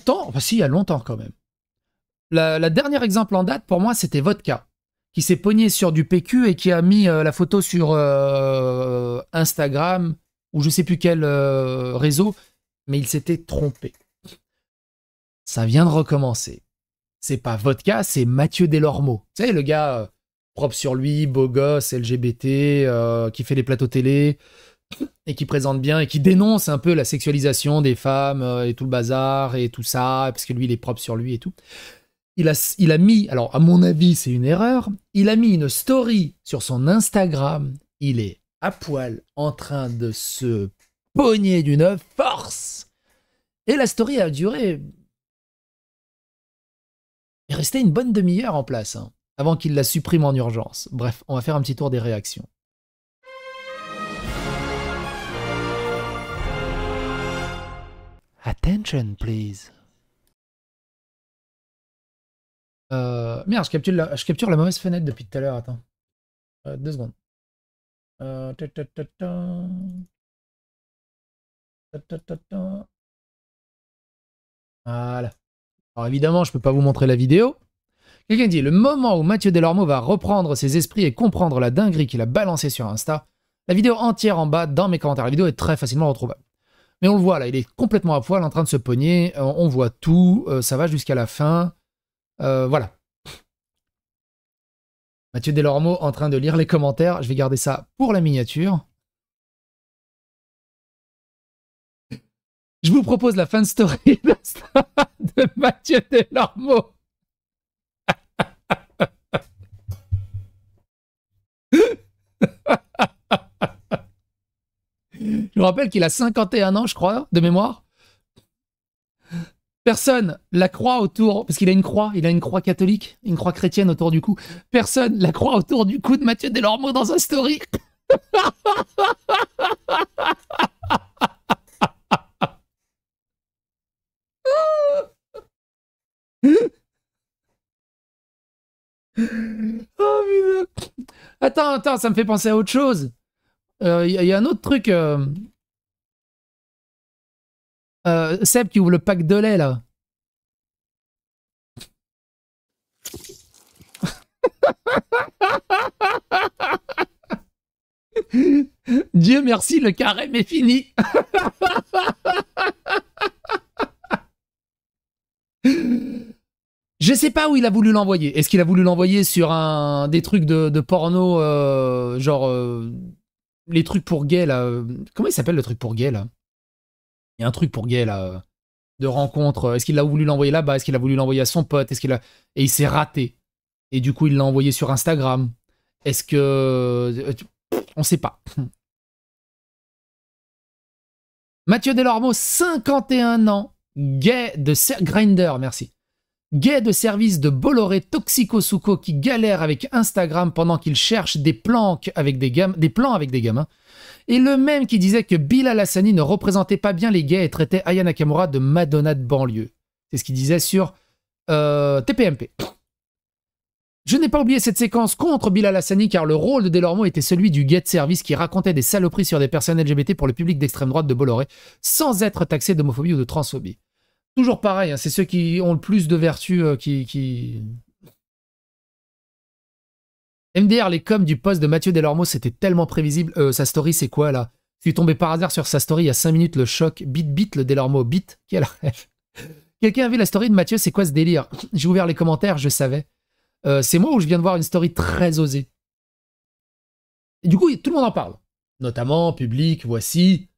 longtemps, enfin si, il y a longtemps quand même. La dernière exemple en date, pour moi, c'était Vodka, qui s'est pogné sur du PQ et qui a mis la photo sur Instagram, ou je sais plus quel réseau, mais il s'était trompé. Ça vient de recommencer. C'est pas Vodka, c'est Mathieu Delormeau. Tu sais, le gars propre sur lui, beau gosse, LGBT, qui fait des plateaux télé, et qui présente bien, et qui dénonce un peu la sexualisation des femmes, et tout le bazar, et tout ça, parce que lui, il est propre sur lui et tout. Il a mis, alors à mon avis c'est une erreur, il a mis une story sur son Instagram, il est à poil en train de se pogner d'une force, et la story a duré, il est resté une bonne demi-heure en place, hein, avant qu'il la supprime en urgence. Bref, on va faire un petit tour des réactions. Attention please. Merde, je capture la mauvaise fenêtre depuis tout à l'heure, attends. 2 secondes. Voilà. Alors évidemment, je peux pas vous montrer la vidéo. Quelqu'un dit, le moment où Mathieu Delormeau va reprendre ses esprits et comprendre la dinguerie qu'il a balancée sur Insta, la vidéo entière en bas dans mes commentaires. La vidéo est très facilement retrouvable. Mais on le voit là, il est complètement à poil en train de se pogner. On voit tout, ça va jusqu'à la fin. Voilà. Mathieu Delormeau en train de lire les commentaires. Je vais garder ça pour la miniature. Je vous propose la fin de story de Mathieu Delormeau. Je vous rappelle qu'il a 51 ans, je crois, de mémoire. Personne la croix autour, parce qu'il a une croix catholique, une croix chrétienne autour du cou. Personne la croix autour du cou de Mathieu Delormeau dans un story. Oh putain. Attends, ça me fait penser à autre chose. Y a un autre truc. Seb qui ouvre le pack de lait là. Dieu merci, le carême est fini. Je sais pas où il a voulu l'envoyer. Est-ce qu'il a voulu l'envoyer sur des trucs de porno, genre les trucs pour gays là. Comment il s'appelle le truc pour gays là? Il y a un truc pour gays là, de rencontre. Est-ce qu'il a voulu l'envoyer là-bas? Est-ce qu'il a voulu l'envoyer à son pote? Et il s'est raté. Et du coup, il l'a envoyé sur Instagram. Est-ce que... On sait pas. Mathieu Delormeau, 51 ans, gay de... Grindr, merci. Gay de service de Bolloré toxico-souco qui galère avec Instagram pendant qu'il cherche des plans avec des gamins. Et le même qui disait que Bilal Hassani ne représentait pas bien les gays et traitait Aya Nakamura de Madonna de banlieue. C'est ce qu'il disait sur TPMP. Je n'ai pas oublié cette séquence contre Bilal Hassani car le rôle de Delormeau était celui du gay de service qui racontait des saloperies sur des personnes LGBT pour le public d'extrême droite de Bolloré sans être taxé d'homophobie ou de transphobie. Toujours pareil, hein, c'est ceux qui ont le plus de vertus qui... MDR, les coms du post de Mathieu Delormeau, c'était tellement prévisible. Sa story, c'est quoi, là? Je suis tombé par hasard sur sa story il y a 5 minutes, le choc. Bit, le Delormeau, bit. Quel rêve. Quelqu'un a vu la story de Mathieu, c'est quoi ce délire? J'ai ouvert les commentaires, je savais. C'est moi où je viens de voir une story très osée. Et du coup, tout le monde en parle. Notamment, Public, Voici.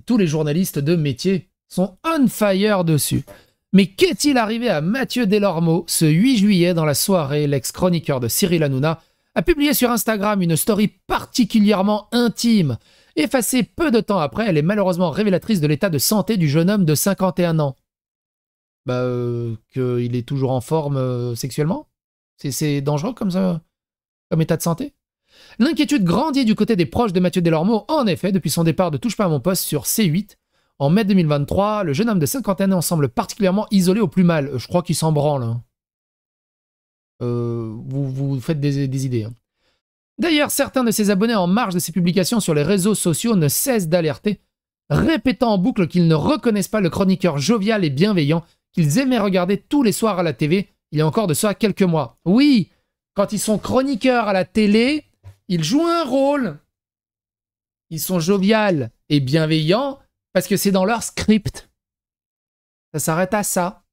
Tous les journalistes de métier sont on fire dessus. Mais qu'est-il arrivé à Mathieu Delormeau ce 8 juillet dans la soirée? L'ex-chroniqueur de Cyril Hanouna a publié sur Instagram une story particulièrement intime. Effacée peu de temps après, elle est malheureusement révélatrice de l'état de santé du jeune homme de 51 ans. Qu'il est toujours en forme sexuellement? C'est dangereux comme ça, comme état de santé? L'inquiétude grandit du côté des proches de Mathieu Delormeau. En effet, depuis son départ de Touche pas à mon poste sur C8, en mai 2023, le jeune homme de 51 ans semble particulièrement isolé au plus mal. Je crois qu'il s'en branle. Hein. Vous faites des idées. Hein. D'ailleurs, certains de ses abonnés en marge de ses publications sur les réseaux sociaux ne cessent d'alerter, répétant en boucle qu'ils ne reconnaissent pas le chroniqueur jovial et bienveillant qu'ils aimaient regarder tous les soirs à la TV, il y a encore de ça quelques mois. Oui, quand ils sont chroniqueurs à la télé, ils jouent un rôle. Ils sont joviales et bienveillants parce que c'est dans leur script. Ça s'arrête à ça.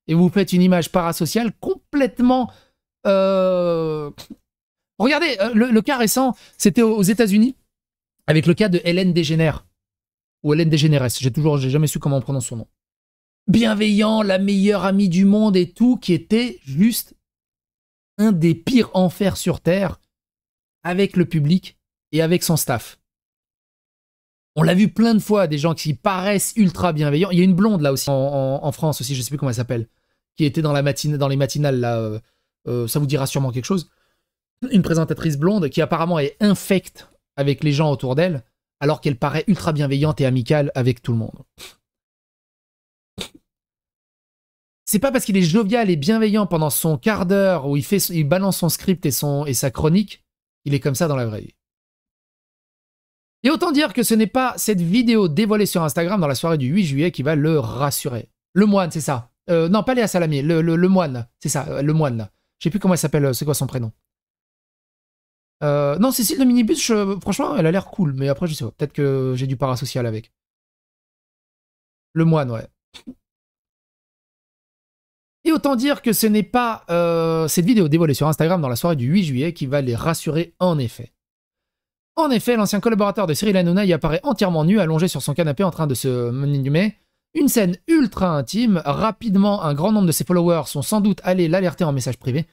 Et vous faites une image parasociale complètement... Regardez, le cas récent, c'était aux États-Unis, avec le cas de Ellen DeGeneres. Ou Ellen DeGeneres, j'ai jamais su comment on prononce son nom. Bienveillant, la meilleure amie du monde et tout, qui était juste un des pires enfers sur Terre avec le public et avec son staff. On l'a vu plein de fois, des gens qui paraissent ultra bienveillants. Il y a une blonde là aussi, en France aussi, je sais plus comment elle s'appelle, qui était dans les matinales là, ça vous dira sûrement quelque chose. Une présentatrice blonde qui apparemment est infecte avec les gens autour d'elle, alors qu'elle paraît ultra bienveillante et amicale avec tout le monde. C'est pas parce qu'il est jovial et bienveillant pendant son quart d'heure où il balance son script et sa chronique, il est comme ça dans la vraie vie. Et autant dire que ce n'est pas cette vidéo dévoilée sur Instagram dans la soirée du 8 juillet qui va le rassurer. Le moine, c'est ça. Non, pas Léa Salamé, le moine, c'est ça, le moine là. Je sais plus comment elle s'appelle, c'est quoi son prénom. Non, Cécile de Minibus, franchement, elle a l'air cool, mais après, je sais pas, peut-être que j'ai du parasocial avec. Le moine, ouais. Et autant dire que ce n'est pas cette vidéo dévoilée sur Instagram dans la soirée du 8 juillet qui va les rassurer en effet. En effet, l'ancien collaborateur de Cyril Hanouna y apparaît entièrement nu, allongé sur son canapé en train de se menumer. Une scène ultra intime. Rapidement, un grand nombre de ses followers sont sans doute allés l'alerter en message privé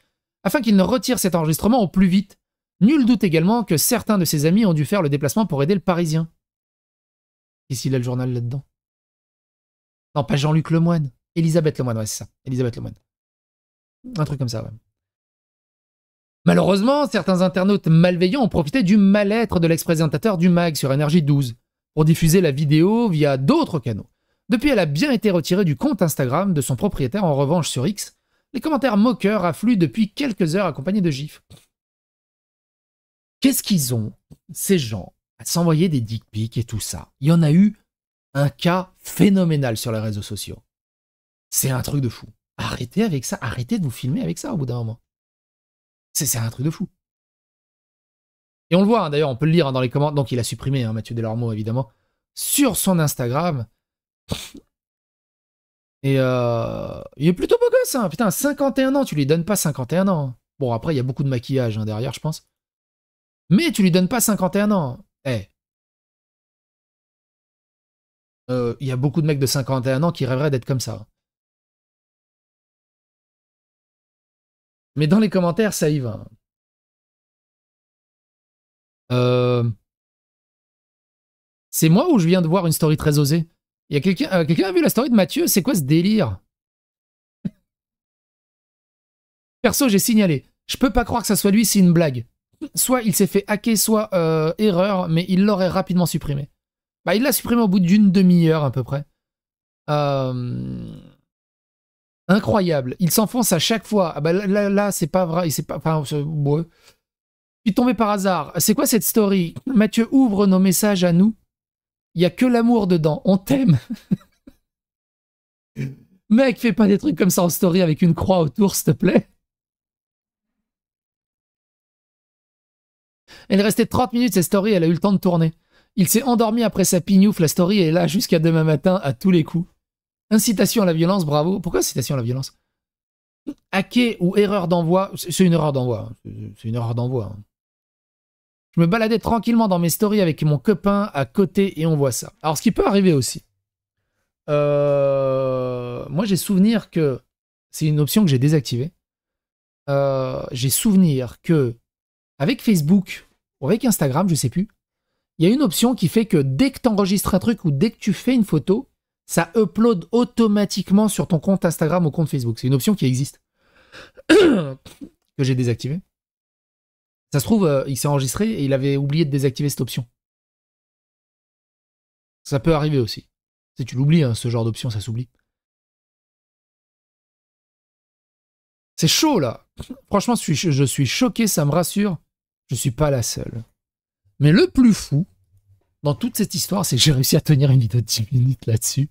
afin qu'il ne retire cet enregistrement au plus vite. Nul doute également que certains de ses amis ont dû faire le déplacement pour aider le Parisien. Ici, il a le journal là-dedans. Non, pas Jean-Luc Lemoine. Elisabeth Lemoine, ouais, c'est ça. Elisabeth Lemoine. Un truc comme ça, ouais. Malheureusement, certains internautes malveillants ont profité du mal-être de l'ex-présentateur du MAG sur Énergie 12 pour diffuser la vidéo via d'autres canaux. Depuis, elle a bien été retirée du compte Instagram de son propriétaire. En revanche, sur X, les commentaires moqueurs affluent depuis quelques heures accompagnés de gifs. Qu'est-ce qu'ils ont, ces gens, à s'envoyer des dick pics et tout ça? Il y en a eu un cas phénoménal sur les réseaux sociaux. C'est un truc de fou. Arrêtez avec ça, arrêtez de vous filmer avec ça au bout d'un moment. C'est un truc de fou. Et on le voit, hein, d'ailleurs, on peut le lire hein, dans les commentaires. Donc il a supprimé, hein, Mathieu Delormeau, évidemment, sur son Instagram. Et il est plutôt beau gosse, hein. Putain, 51 ans, tu lui donnes pas 51 ans. Bon, après, il y a beaucoup de maquillage hein, derrière, je pense. Mais tu lui donnes pas 51 ans. Eh. Il y a beaucoup de mecs de 51 ans qui rêveraient d'être comme ça. Mais dans les commentaires, ça y va. C'est moi ou je viens de voir une story très osée? Il y a quelqu'un a vu la story de Mathieu? C'est quoi ce délire? Perso, j'ai signalé. Je peux pas croire que ça soit lui, c'est une blague. Soit il s'est fait hacker, soit erreur, mais il l'aurait rapidement supprimé. Bah, il l'a supprimé au bout d'une demi-heure à peu près. Incroyable. Il s'enfonce à chaque fois. Ah bah là c'est pas vrai. C'est pas. Enfin, ouais. Puis tombé par hasard. C'est quoi cette story? Mathieu ouvre nos messages à nous. Il y a que l'amour dedans. On t'aime. Mec, fais pas des trucs comme ça en story avec une croix autour, s'il te plaît. Elle restait 30 minutes, cette story, elle a eu le temps de tourner. Il s'est endormi après sa pignouf, la story est là jusqu'à demain matin à tous les coups. Incitation à la violence, bravo. Pourquoi incitation à la violence? Hacker ou erreur d'envoi, c'est une erreur d'envoi. C'est une erreur d'envoi. Je me baladais tranquillement dans mes stories avec mon copain à côté et on voit ça. Alors, ce qui peut arriver aussi. Moi, j'ai souvenir que... C'est une option que j'ai désactivée. J'ai souvenir que avec Facebook ou avec Instagram, je sais plus, il y a une option qui fait que dès que tu enregistres un truc ou dès que tu fais une photo, ça upload automatiquement sur ton compte Instagram ou compte Facebook. C'est une option qui existe. Que j'ai désactivée. Ça se trouve, il s'est enregistré et il avait oublié de désactiver cette option. Ça peut arriver aussi. Si tu l'oublies, hein, ce genre d'option, ça s'oublie. C'est chaud, là. Franchement, je suis choqué, ça me rassure. Je suis pas la seule. Mais le plus fou, dans toute cette histoire, c'est que j'ai réussi à tenir une vidéo de 10 minutes là-dessus.